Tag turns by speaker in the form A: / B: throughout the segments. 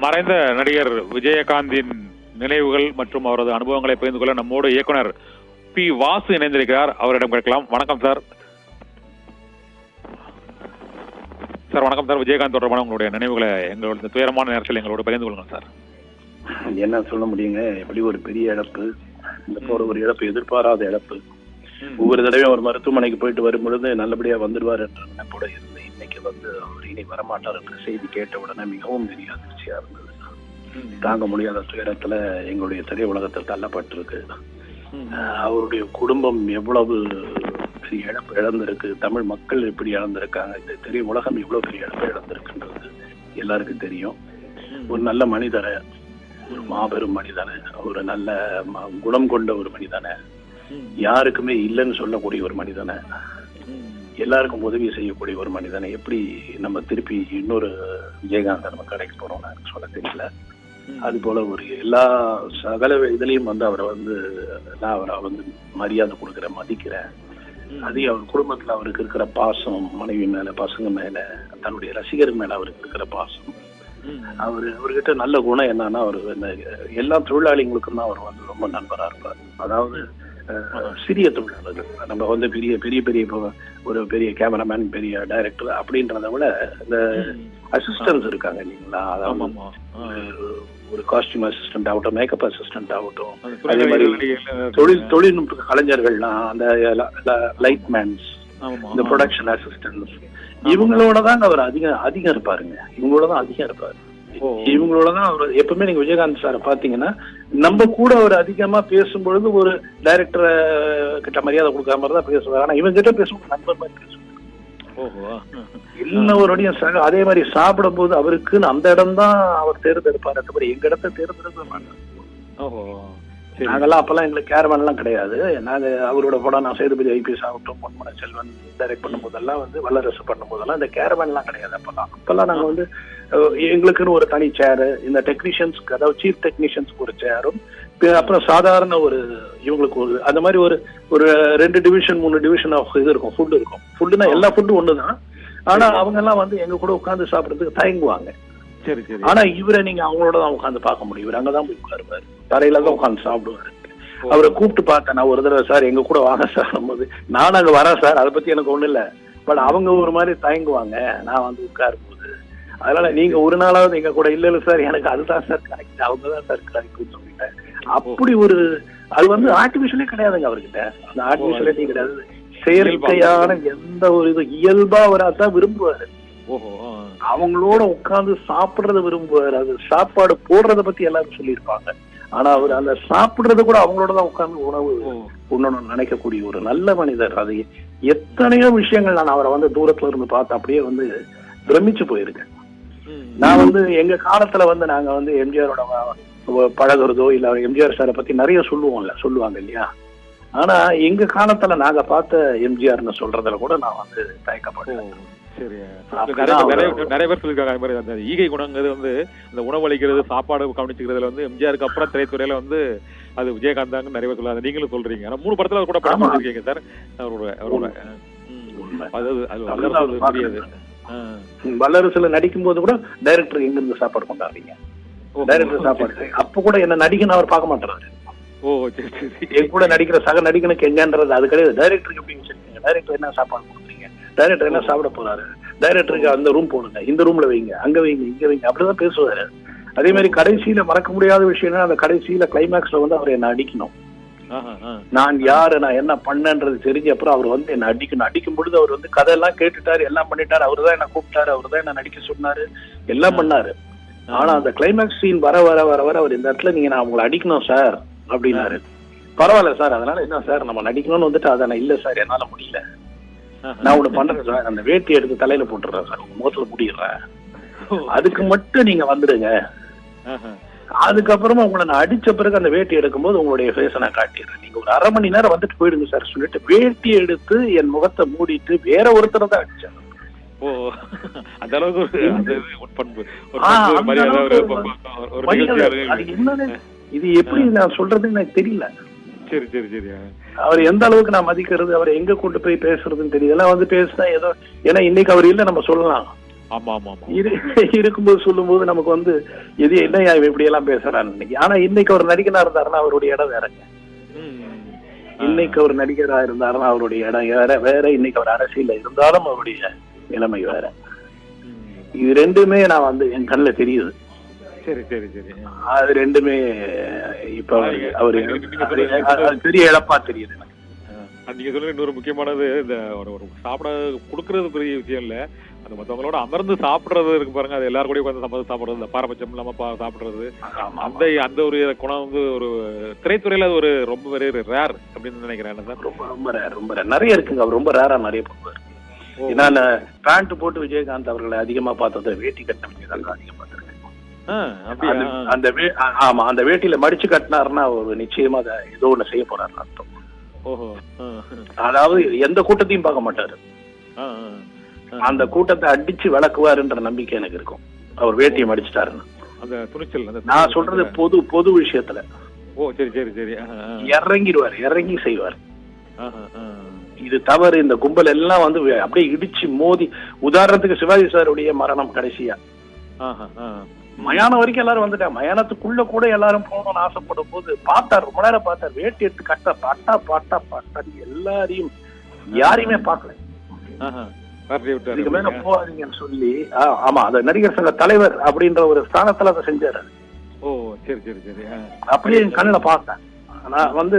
A: மறைந்த நடிகர் விஜயகாந்தின் நினைவுகள் மற்றும் அவரது அனுபவங்களை பகிர்ந்து கொள்ள நம்மோடு இயக்குனர் பி. வாசு இணைந்திருக்கிறார். அவரிடம் கேட்கலாம். வணக்கம் சார். சார் வணக்கம் சார். விஜயகாந்த் தொடர்பான உங்களுடைய நினைவுகளை எங்களோட துயரமான நேரத்தில் எங்களோட பகிர்ந்து கொள்ளுங்க சார்.
B: என்ன சொல்ல முடியுங்க, எப்படி ஒரு பெரிய இழப்பு, இந்த போற ஒரு இழப்பு, எதிர்பாராத இழப்பு. ஒவ்வொரு தடவையும் ஒரு மருத்துவமனைக்கு போயிட்டு வரும் பொழுது நல்லபடியா வந்துடுவார் என்ற நினைப்போட இருந்து இன்னைக்கு வந்து அவர் இனி வரமாட்டார் என்ற செய்தி கேட்ட உடனே மிகவும் பெரிய அதிர்ச்சியா இருந்தது. தாங்க முடியாத துயரத்துல எங்களுடைய திரை உலகத்தில் தள்ளப்பட்டிருக்கு. அவருடைய குடும்பம் எவ்வளவு பெரிய இழப்பு இழந்திருக்கு, தமிழ் மக்கள் எப்படி இழந்திருக்காங்க, இந்த திரை உலகம் எவ்வளவு பெரிய இழப்பு இழந்திருக்குன்றது எல்லாருக்கும் தெரியும். ஒரு நல்ல மனிதரை, ஒரு மாபெரும் மனிதனை, ஒரு நல்ல குணம் கொண்ட ஒரு மனிதனை, யாருக்குமே இல்லைன்னு சொல்லக்கூடிய ஒரு மனிதனை, எல்லாருக்கும் உதவி செய்யக்கூடிய ஒரு மனிதனை எப்படி நம்ம திருப்பி இன்னொரு விஜயகாந்த் நம்ம கிடைக்க போறோம்னு எனக்கு சொல்ல தெரியல. அது போல ஒரு எல்லா சகல இதுலயும் வந்து அவரை வந்து நான் அவரை வந்து மரியாதை கொடுக்குறேன், மதிக்கிறேன். அதே அவர் குடும்பத்துல அவருக்கு இருக்கிற பாசம், மனைவி மேல, பசங்க மேல, தன்னுடைய ரசிகர் மேல அவருக்கு இருக்கிற பாசம், அவர்கிட்ட நல்ல குணம் என்னன்னா அவர் எல்லா தொழிலாளிகளுக்கும் தான் அவர் வந்து ரொம்ப நண்பரா இருப்பார். அதாவது சிறிய தொழிலாளர்கள், நம்ம வந்து பெரிய பெரிய பெரிய ஒரு பெரிய கேமராமேன், பெரிய டைரக்டர் அப்படின்றத விட இந்த அசிஸ்டன்ஸ் இருக்காங்க இல்லைங்களா, அதாவது ஒரு காஸ்டியூம் அசிஸ்டன்ட் ஆகட்டும், மேக்கப் அசிஸ்டன்ட் ஆகட்டும், அதே மாதிரி தொழில்நுட்ப கலைஞர்கள்லாம், அந்த லைட் மேன்ஸ், இந்த ப்ரொடக்ஷன் அசிஸ்டன்ஸ், இவங்களோடதான் அவர் அதிகம் இருப்பாருங்க. இவங்களோடதான் அதிகம் இருப்பாரு. இவங்களோடதான் அவர் எப்பவுமே. நீங்க விஜயகாந்த் சாரை பாத்தீங்கன்னா நம்ம கூட அவர் அதிகமா பேசும்பொழுது ஒரு டைரக்டரை கிட்ட மரியாதை கொடுக்காம மாதிரி தான் பேசுவார். ஆனா இவங்க கிட்ட பேசும்போது நண்பர் மாதிரி பேசுவார். எல்லாரோடையும் சக. அதே மாதிரி சாப்பிடும் போது அவருக்குன்னு அந்த இடம் தான் அவர் தேர்ந்தெடுப்பார். அந்த மாதிரி எங்க இடத்த தேர்ந்தெடுக்க மாட்டார். நாங்கெல்லாம் அப்பெல்லாம் எங்களுக்கு கேரவான் எல்லாம் கிடையாது. நாங்க அவரோட படம் நான் சேதுபதி ஐபிஎஸ் ஆகட்டும், பொன்மன செல்வன் டைரக்ட் பண்ணும் போதெல்லாம் வந்து வல்லரசு பண்ணும் போதெல்லாம் இந்த கேரவான் எல்லாம் கிடையாது. அப்பெல்லாம் நாங்க வந்து எங்களுக்குன்னு ஒரு தனி சேரு, இந்த டெக்னீஷியன்ஸ்க்கு, அதாவது சீஃப் டெக்னீஷியன்ஸ்க்கு ஒரு சேரும், அப்புறம் சாதாரண ஒரு இவங்களுக்கு ஒரு அந்த மாதிரி ஒரு 2 டிவிஷன் 3 டிவிஷன் ஆஃப் இது இருக்கும், ஃபுட் இருக்கும். ஃபுட்டுனா எல்லா ஃபுட்டும் ஒண்ணுதான். ஆனா அவங்க எல்லாம் வந்து எங்க கூட உட்கார்ந்து சாப்பிடறதுக்கு தயங்குவாங்க. ஆனா இவரை நீங்க அவங்களோட தான் உட்காந்து பார்க்க முடியும். இவர் அங்கதான் போய் உட்காருவாரு, தரையில தான் உட்காந்து சாப்பிடுவாரு. அவரை கூப்பிட்டு பார்த்தேன் நான் ஒரு தடவை, சார் எங்க கூட வாங்க சார் போது, நானும் அங்க வரேன் சார், அதை பத்தி எனக்கு ஒண்ணு இல்ல. பட் அவங்க ஒரு மாதிரி தயங்குவாங்க நான் வந்து உட்காரும் போது. அதனால நீங்க ஒரு நாளாவது எங்க கூட இல்ல சார், எனக்கு அதுதான் சார் கரெக்ட், அவங்கதான் சார் கரெக்ட்னு சொல்லிட்டேன். அப்படி ஒரு அது வந்து ஆர்டிபிஷியலே கிடையாதுங்க அவர்கிட்ட. அந்த ஆர்டிபிஷியலிட்டி கிடையாது, செயற்கையான எந்த ஒரு இது இயல்பா அவராதான் விரும்புவாரு. அவங்களோட உட்கார்ந்து சாப்பிடுறத விரும்புவார். அது சாப்பாடு போடுறத பத்தி எல்லாரும் சொல்லியிருப்பாங்க. ஆனா அவர் அந்த சாப்பிடுறத கூட அவங்களோடதான் உட்கார்ந்து உணவு உண்ணணும்னு நினைக்கக்கூடிய ஒரு நல்ல மனிதர். அது எத்தனையோ விஷயங்கள் நான் அவரை வந்து தூரத்துல இருந்து பார்த்து அப்படியே வந்து பிரமிச்சு போயிருக்கேன். நான் வந்து எங்க காலத்துல வந்து நாங்க வந்து எம்ஜிஆரோட பழகுறதோ இல்ல எம்ஜிஆர் சாரை பத்தி நிறைய சொல்லுவாங்க இல்லையா. ஆனா எங்க காலத்துல நாங்க பார்த்த எம்ஜிஆர்னு சொல்றதுல கூட நான் வந்து தயக்கப்பட்டேன்.
A: நிறைய பேர் சொல்லிருக்காங்க அந்த ஈகை குணங்கிறது வந்து இந்த உணவளிக்கிறது, சாப்பாடு கவனிச்சுக்கிறதுல வந்து எம்ஜிஆருக்கு அப்புறம் திரைத்துறையில வந்து அது விஜயகாந்த் தான் நிறைய பேர் சொல்லுவாங்க. நீங்களும் சொல்றீங்க. ஆனா 3 படத்துல கூட படம் பண்ணிருக்கீங்க சார்.
B: வல்லரசுல நடிக்கும் போது கூட டைரக்டர் எங்க இருந்து சாப்பாடு கொண்டாடுறீங்க, டைரக்டர் சாப்பாடு அப்ப கூட என்ன நடிகன்னு அவர் பார்க்க மாட்டாரு. என் கூட நடிக்கிற சக நடிகனுக்கு எங்கன்றது அது கிடையாது. டைரக்டருக்கு எப்படின்னு சொல்லுங்க, டைரக்டர் என்ன சாப்பாடு கொடுக்குறீங்க, டைரக்டர் என்ன சாப்பிட போறாரு, டைரக்டருக்கு அந்த ரூம் போடுங்க, இந்த ரூம்ல வைங்க, அங்க வைங்க, இங்க வைங்க, அப்படிதான் பேசுவாரு. அதே மாதிரி கடைசியில மறக்க முடியாத விஷயம், அந்த கடைசியில கிளைமேக்ஸ்ல வந்து அவர் என்ன அடிக்கணும், நான் யாரு, நான் என்ன பண்ணன்றது தெரிஞ்ச அப்புறம் அவர் வந்து என்ன அடிக்கணும். அடிக்கும் பொழுது அவர் வந்து கதையெல்லாம் கேட்டுட்டாரு, எல்லாம் பண்ணிட்டாரு, அவருதான் என்ன கூப்பிட்டாரு, அவருதான் என்ன நடிக்க சொன்னாரு, எல்லாம் பண்ணாரு. ஆனா அந்த கிளைமேக்ஸ் சீன் வர வர வர வர அவர் இந்த இடத்துல நீங்க நான் உங்களை அடிக்கணும் சார் அப்படின்னாரு. பரவாயில்ல சார், அதனால என்ன சார் நம்ம நடிக்கணும்னு வந்துட்டு அதான இல்ல சார் என்னால முடியல, நான் ஒண்ணு பண்றேன் சார், அந்த வேட்டி எடுத்து தலையில போட்டுறேன் சார், உங்க முகத்துல முடிடுறேன், அதுக்கு மட்டும் நீங்க வந்துடுங்க, அதுக்கப்புறமா உங்களை நான் அடிச்ச பிறகு அந்த வேட்டி எடுக்கும் போது உங்களுடைய ஃபேஸை நான் காட்டிடுறேன், நீங்க ஒரு 1/2 மணி நேரம் வந்துட்டு போயிடுங்க சார் சொல்லிட்டு வேட்டி எடுத்து என் முகத்தை மூடிட்டு வேற ஒருத்தரை தான் அடிச்சாங்க. இது எப்படி நான் சொல்றதுன்னு எனக்கு தெரியல.
A: சரி சரி சரி.
B: அவர் எந்த அளவுக்கு நான் மதிக்கிறது, அவரை எங்க கொண்டு போய் பேசுறதுன்னு தெரியல. வந்து பேசுனா ஏதோ, ஏன்னா இன்னைக்கு அவர் இல்ல நம்ம சொல்லலாம்,
A: ஆமா ஆமா ஆமா.
B: இருக்கும்போது சொல்லும்போது நமக்கு வந்து எது என்னையா இப்படி எல்லாம் பேசுறான்னு இன்னைக்கு. ஆனா இன்னைக்கு ஒரு நடிகனா இருந்தாருன்னா அவருடைய இடம் வேறங்க. இன்னைக்கு ஒரு நடிகரா இருந்தாருன்னா அவருடைய இடம் வேற வேற. இன்னைக்கு ஒரு அரசியல் இருந்தாலும் அவருடைய நிலைமை வேற. இது ரெண்டுமே நான் வந்து என் கண்ணுல தெரியுது.
A: சரி சரி சரி.
B: அது ரெண்டுமே இப்ப அவரு பெரிய இழப்பா தெரியுது.
A: நீங்க சொல்ற இன்னொரு முக்கியமானது, இந்த ஒரு சாப்பிட கொடுக்கறது பெரிய விஷயம் இல்ல, அந்த மத்தவங்களோட அமர்ந்து சாப்பிடுறது இருக்கு பாருங்க, அது எல்லாரும் கூட உட்காந்து சாப்பிடுறது, இந்த பாரபட்சம் இல்லாம சாப்பிடுறது, அந்த அந்த ஒரு குணம் வந்து ஒரு திரைத்துறையில அது ஒரு ரொம்ப வெரி ரேர் அப்படின்னு நினைக்கிறேன்.
B: ரொம்ப ரொம்ப ரேர், ரொம்ப ரேர். நிறைய இருக்குங்க. அவர் ரொம்ப ரேரா நிறைய பண்ணுவார். ஏன்னா பேண்ட் போட்டு விஜயகாந்த் அவர்களை அதிகமா பார்த்தது வேட்டி கட்டின விஜயகாந்த் அதிகமா பார்த்திருக்கேன். ஆமா, அந்த வேட்டியில மடிச்சு கட்டினாருன்னா அவர் நிச்சயமா அதை ஏதோ ஒண்ணு செய்ய போறாருன்னு அர்த்தம். அதாவது எந்த கூட்டத்தையும் பார்க்க மாட்டாரு, அந்த கூட்டத்தை அடிச்சு விளக்குவாருன்ற நம்பிக்கை எனக்கு இருக்கும் அவர் வேட்டியை மடிச்சிட்டாருன்னு.
A: அந்த துணிச்சல்
B: நான் சொல்றது பொது விஷயத்துல.
A: ஓ சரி சரி சரி.
B: இறங்கிடுவார், இறங்கி செய்வார். இது தவறு. இந்த கும்பல் எல்லாம் வந்து அப்படியே இடிச்சு மோதி, உதாரணத்துக்கு சிவாஜி சாருடைய மரணம் கடைசியா மயானம் வரைக்கும் எல்லாரும் வந்துட்டாங்க. மயானத்துக்குள்ள கூட எல்லாரும் போகணும்னு ஆசைப்படும் போது பார்த்தார், ரொம்ப நேரம் பார்த்தார், வேட்டி எடுத்து கட்ட பாட்டா பாட்டா பாட்டா எல்லாரையும் யாரையுமே பார்க்கல. இதுக்கு மேல போகாதீங்கன்னு சொல்லி, ஆமா, அந்த நடிகர் சங்க தலைவர் அப்படின்ற ஒரு ஸ்தானத்துல அதை செஞ்சாரு.
A: ஓ சரி சரி சரி.
B: அப்படியே என் கண்ணுல பார்த்தேன். நான் வந்து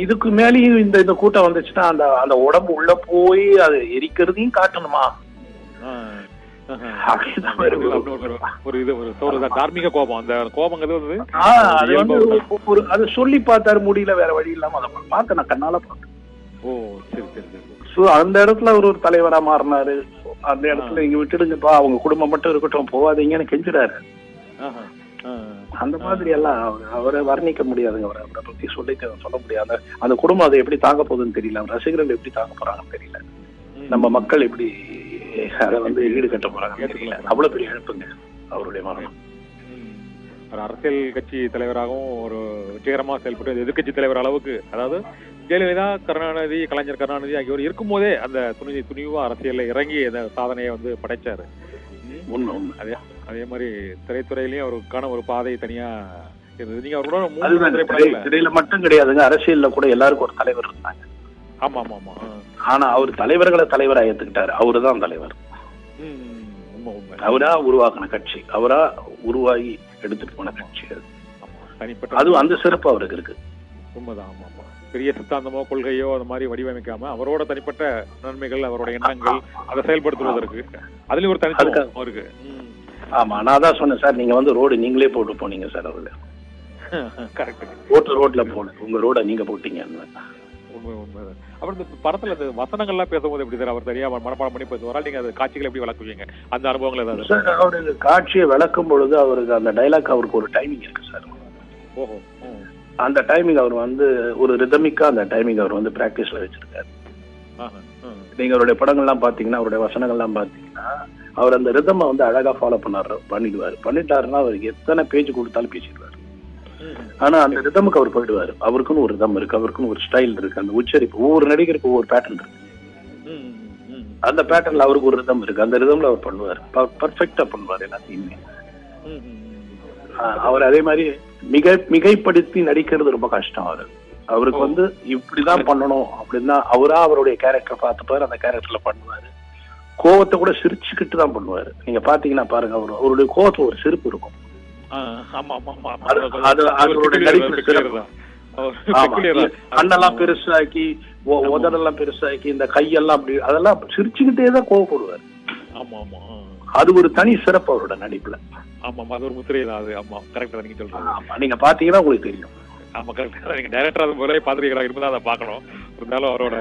B: இதுக்கு மேலேயும் இந்த கூட்டம் வந்துச்சுன்னா அந்த அந்த உடம்பு உள்ள போய் அது எரிக்கிறதையும் காட்டணுமா?
A: தார்மீக கோபம், அந்த கோபங்கிறது
B: அது சொல்லி பார்த்தாரு, முடியல, வேற வழி இல்லாம அதை பார்த்தேன், நான் கண்ணால பார்த்தேன்.
A: ஓ சரி சரி சரி.
B: சோ அந்த இடத்துல ஒரு தலைவரா மாறினாரு. அந்த இடத்துல நீங்க விட்டுடுங்கப்பா, அவங்க குடும்பம் மட்டும் இருக்கட்டும், போவாதீங்கன்னு கெஞ்சுறாரு. அந்த மாதிரி எல்லாம் அவரை வர்ணிக்க முடியாதுங்க. அவரை பத்தி சொல்ல முடியாது. அந்த குடும்பம் அதை எப்படி தாங்க போகுதுன்னு தெரியல, ரசிகர்கள் எப்படி தாங்க போறாங்கன்னு தெரியல, நம்ம மக்கள் எப்படி அதை வந்து ஈடுகட்ட போறாங்க தெரியல. அவ்வளவு பெரிய இழப்புங்க அவருடைய மரணம்.
A: ஒரு அரசியல் கட்சி தலைவராகவும் ஒரு வெற்றிகரமா செயல்பட்டு எதிர்கட்சி தலைவர் அளவுக்கு, அதாவது ஜெயலலிதா, கருணாநிதி, கலைஞர் கருணாநிதி ஆகியோர் இருக்கும் போதே அந்த துணிவா அரசியல்ல இறங்கி அந்த சாதனையை வந்து படைச்சாரு. அதே மாதிரி திரைத்துறையிலயும் அவருக்கான ஒரு பாதை தனியா இருந்தது. நீங்க அவரோட
B: திரையில மட்டும் கிடையாதுங்க, அரசியல்ல கூட எல்லாருக்கும் ஒரு தலைவர் இருந்தாங்க.
A: ஆமா ஆமா ஆமா.
B: ஆனா அவர் தலைவர்களை தலைவரா ஏத்துக்கிட்டாரு. அவருதான் தலைவர். அவரா உருவாக்கின கட்சி, அவரா உருவாகி எடுத்துட்டு போன கட்சி அது அந்த சிறப்பு அவருக்கு இருக்கு.
A: உண்மைதான். ஆமா ஆமா. பெரிய சித்தாந்தமோ கொள்கையோ அந்த மாதிரி வடிவமைக்காம அவரோட தனிப்பட்ட நன்மைகள், அவரோட எண்ணங்கள், அதை செயல்படுத்துவதற்கு அதுலயும் ஒரு தனித்துவம் அவருக்கு.
B: ஆமா, நான் தான் சொன்னேன் சார், நீங்க வந்து ரோடு நீங்களே போட்டு போனீங்க சார். அவரு ரோட்ல போன உங்க ரோட நீங்க போட்டீங்க.
A: உண்மைதான். அப்புறம் இந்த படத்துல இந்த வசனங்கள்லாம் பேசும்போது எப்படி சார் அவர் சரியா மனப்பாடம் பண்ணி பேசுவாரா? நீங்க அந்த காட்சிகளை எப்படி விளக்குவீங்க? அந்த அனுபவங்கள் ஏதாவது?
B: சார், அவருக்கு காட்சியை விளக்கும் பொழுது அவருக்கு அந்த டைலாக் அவருக்கு ஒரு டைமிங் இருக்கு சார்.
A: ஓஹோ.
B: அந்த டைமிங் அவர் வந்து ஒரு ரிதமிக்கா அந்த டைமிங் அவர் வந்து பிராக்டிஸ்ல வச்சிருக்காரு. நீங்க அவருடைய படங்கள்லாம் பாத்தீங்கன்னா, அவருடைய வசனங்கள்லாம் பாத்தீங்கன்னா, அவர் அந்த ரிதமை வந்து அழகா ஃபாலோ பண்ணிட்டாருன்னா அவருக்கு எத்தனை பேஜ் கொடுத்தாலும் பேசிடுவாரு. ஆனா அந்த ரிதமுக்கு அவர் போயிடுவாரு. அவருக்குன்னு ஒரு ரிதம் இருக்கு, அவருக்குன்னு ஒரு ஸ்டைல் இருக்கு, அந்த உச்சரிப்பு, ஒவ்வொரு நடிகருக்கு ஒவ்வொரு பேட்டர்ன் இருக்கு. அந்த பேட்டர்ன்ல அவருக்கு ஒரு ரிதம் இருக்கு, அந்த ரிதம்ல அவர் பண்ணுவார், பர்ஃபெக்டா பண்ணுவார் எல்லாத்தையுமே. அவர் அதே மாதிரி மிகைப்படுத்தி நடிக்கிறது ரொம்ப கஷ்டம். அவருக்கு வந்து இப்படிதான் பண்ணணும் அப்படின்னா அவரா அவருடைய கேரக்டர் பார்த்துப்பாரு, அந்த கேரக்டர்ல பண்ணுவாரு. கோவத்தை கூட சிரிச்சுக்கிட்டு தான் பண்ணுவாரு. நீங்க பாத்தீங்கன்னா பாருங்க, அவருடைய கோவத்துல ஒரு சிரிப்பு இருக்கும். கண்ணெல்லாம் பெருசாக்கி, உதடெல்லாம் பெருசாக்கி, இந்த கையெல்லாம் அப்படி அதெல்லாம் சிரிச்சுக்கிட்டே தான் கோவப்படுவார். அது ஒரு தனி சிறப்பு அவரோட நடிப்புல. நீங்க பாத்தீங்கன்னா உங்களுக்கு தெரியும்.
A: ஆமா கரெக்ட். நீங்க டைரக்டர் அது முதலே பாத்துருக்கீங்களா? இருந்தா அதை பாக்கணும். இருந்தாலும் அவரோட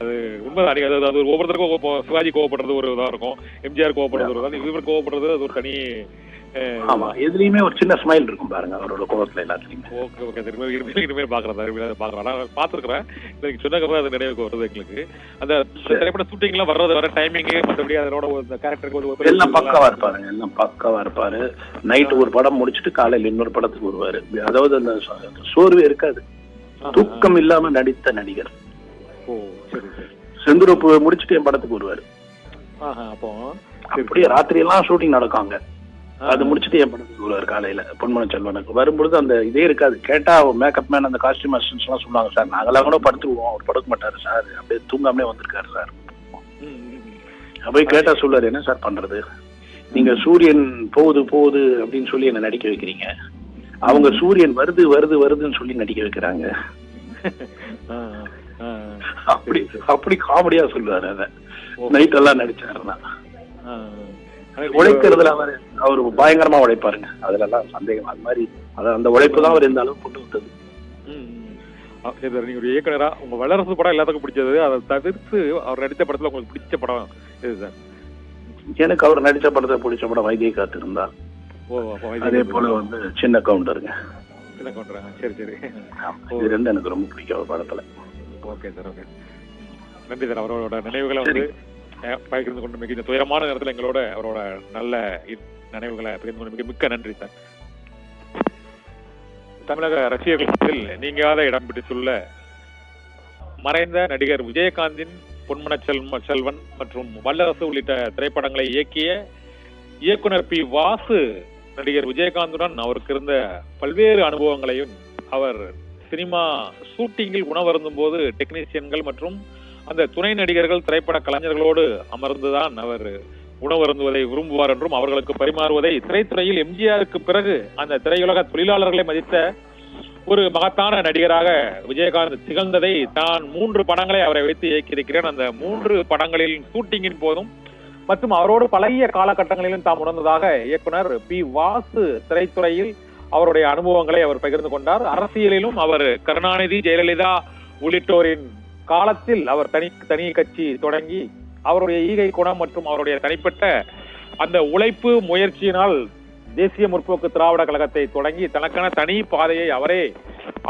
A: அது உண்மைதான். அதாவது ஒவ்வொருத்தருக்கும் சிவாஜி கோவப்படுறது ஒரு இதா இருக்கும், எம்ஜிஆர் கோவப்படுறது ஒரு இதான், இவர் கோவப்படுறது அது ஒரு தனி.
B: ஆமா, எதுலயுமே ஒரு சின்ன ஸ்மைல் இருக்கும் பாருங்க அவரோட கோவத்துல எல்லாத்துலயுமே.
A: Okay okay. இனிமேல் பாக்குறேன், பாத்துருக்கிறேன். நீங்க சொன்னதுக்கு அது நினைவுக்கு வருது எங்களுக்கு. அந்த திரைப்பட ஷூட்டிங் எல்லாம் வர டைமிங், மற்றபடி அதோட கேரக்டருக்கு
B: எல்லாம் பக்காவா இருப்பாருங்க, எல்லாம் பக்காவா இருப்பாரு. நைட்டு ஒரு படம் முடிச்சுட்டு காலையில இன்னொரு படத்துக்கு வருவாரு. அதாவது அந்த சோர்வே இருக்காது, தூக்கம் இல்லாம நடித்த நடிகர்.
A: ஓ சரி சரி.
B: செந்துருப்பு முடிச்சுட்டு என் படத்துக்கு வருவாரு.
A: அப்போ
B: அப்படியே ராத்திரி எல்லாம் ஷூட்டிங் நடக்காங்க. அது முடிச்சுட்டு என் படத்துக்கு வருவார் காலையில பொன்மன செல்வனுக்கு. வரும்பொழுது அந்த இதே இருக்காது. கேட்டா மேக்கப் மேன் அந்த காஸ்டியூம் அசிஸ்டன்ஸ் எல்லாம் சொல்லுவாங்க, சார் நாங்கெல்லாம் கூட படுத்துருவோம், அவர் படுக்க மாட்டாரு சார், அப்படியே தூங்காமலே வந்திருக்காரு சார். அப்படியே கேட்டா சொல்லுவாரு, என்ன சார் பண்றது, நீங்க சூரியன் போகுது போகுது அப்படின்னு சொல்லி என்ன நடிக்க வைக்கிறீங்க, அவங்க சூரியன் வருது வருது வருதுன்னு சொல்லி நடிக்க வைக்கிறாங்க. அப்படி காமெடியா சொல்லுவாரு. அத நைட் எல்லாம் நடிச்சாருன்னா உழைக்கிறதுல அவர் பயங்கரமா உழைப்பாருங்க. அதுல எல்லாம் சந்தேகம். அது மாதிரி அந்த உழைப்பு தான் அவர் எந்த அளவுக்கு கொண்டு வந்தது.
A: நீங்க ஒரு இயக்குனரா உங்க வல்லரசு படம் எல்லாத்துக்கும் பிடிச்சது, அதை தவிர்த்து அவர் நடித்த படத்துல உங்களுக்கு பிடிச்ச படம் எது சார்?
B: எனக்கு அவர் நடிச்ச படத்தை பிடிச்ச படம் வைத்திய காத்திருந்தா. அதே போல சின்ன கவுண்டருங்க.
A: சின்ன கவுண்டரா? சரி சரி.
B: இது ரெண்டு எனக்கு ரொம்ப பிடிக்கும் ஒரு படத்துல.
A: Okay sir, okay. நன்றி சார். அவரோட நினைவுகளை பகிர்ந்து கொண்டு மிக துயரமான நேரத்தில் எங்களோட அவரோட நல்ல நினைவுகளை பகிர்ந்து கொண்டு மிக்க நன்றி சார். தமிழக ரசிகர்கள் நீங்காத இடம் பிடித்துள்ள மறைந்த நடிகர் விஜயகாந்தின் பொன்மன செல்வன் மற்றும் வல்லரசு உள்ளிட்ட திரைப்படங்களை இயக்கிய இயக்குனர் பி. வாசு நடிகர் விஜயகாந்துடன் அவருக்கு இருந்த பல்வேறு அனுபவங்களையும், அவர் சினிமா ஷூட்டிங்கில் உணவருந்தும் போது டெக்னீசியன்கள் மற்றும் அந்த துணை நடிகர்கள் திரைப்பட கலைஞர்களோடு அமர்ந்துதான் அவர் உணவருந்துவதை விரும்புவார் என்றும் அவர்களுக்கு பரிமாறுவதை திரைத்துறையில் எம்ஜிஆருக்கு பிறகு அந்த திரையுலக தொழிலாளர்களை மதித்த ஒரு மகத்தான நடிகராக விஜயகாந்த் திகழ்ந்ததை தான் 3 படங்களை அவரை வைத்து இயக்கியிருக்கிறேன். அந்த 3 படங்களில் ஷூட்டிங்கின் போதும் மற்றும் அவரோடு பழகிய காலகட்டங்களிலும் தாம் உணர்ந்ததாக இயக்குனர் பி. வாசு திரைத்துறையில் அவருடைய அனுபவங்களை அவர் பகிர்ந்து கொண்டார். அரசியலிலும் அவர் கருணாநிதி, ஜெயலலிதா உள்ளிட்டோரின் காலத்தில் அவர் தனி கட்சி தொடங்கி அவருடைய ஈகை குணம் மற்றும் அவருடைய தனிப்பட்ட அந்த உழைப்பு முயற்சியினால் தேசிய முற்போக்கு திராவிட கழகத்தை தொடங்கி தனக்கான தனி பாதையை அவரே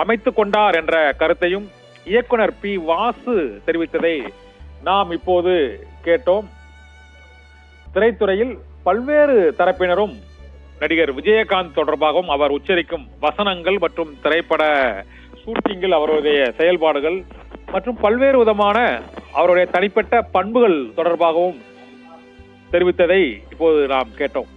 A: அமைத்துக் கொண்டார் என்ற கருத்தையும் இயக்குனர் பி. வாசு தெரிவித்ததை நாம் இப்போது கேட்டோம். திரைத்துறையில் பல்வேறு தரப்பினரும் நடிகர் விஜயகாந்த் தொடர்பாகவும் அவர் உச்சரிக்கும் வசனங்கள் மற்றும் திரைப்பட ஷூட்டிங்கில் அவருடைய செயல்பாடுகள் மற்றும் பல்வேறு விதமான அவருடைய தனிப்பட்ட பண்புகள் தொடர்பாகவும் தெரிவித்ததை இப்போது நாம் கேட்டோம்.